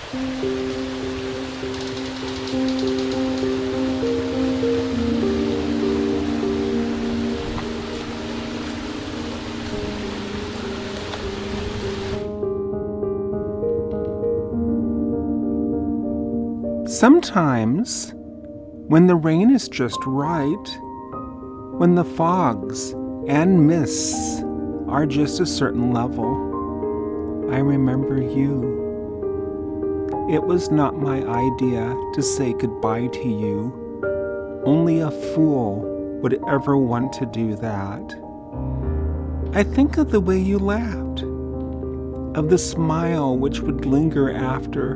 Sometimes, when the rain is just right, when the fogs and mists are just a certain level, I remember you. It was not my idea to say goodbye to you. Only a fool would ever want to do that. I think of the way you laughed, of the smile which would linger after,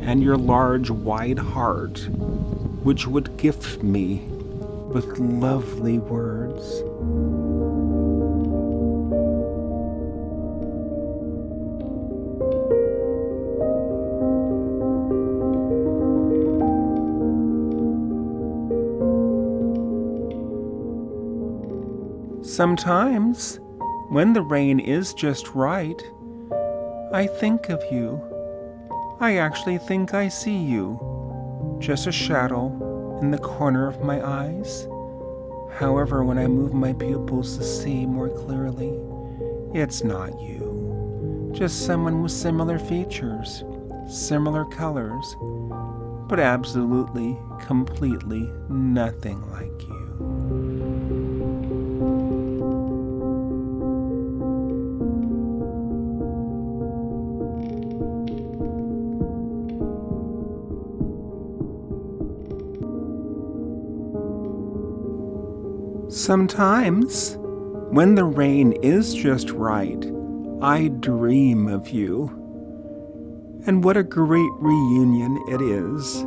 and your large, wide heart, which would gift me with lovely words. Sometimes, when the rain is just right, I think of you. I actually think I see you, just a shadow in the corner of my eyes. However, when I move my pupils to see more clearly, it's not you, just someone with similar features, similar colors, but absolutely, completely nothing like you. Sometimes, when the rain is just right, I dream of you. And what a great reunion it is.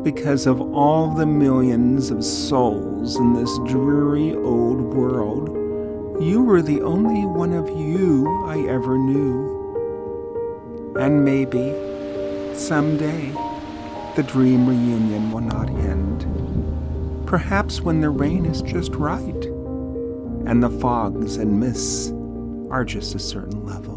Because of all the millions of souls in this dreary old world, you were the only one of you I ever knew. And maybe, someday, the dream reunion will not end. Perhaps when the rain is just right, and the fogs and mists are just a certain level.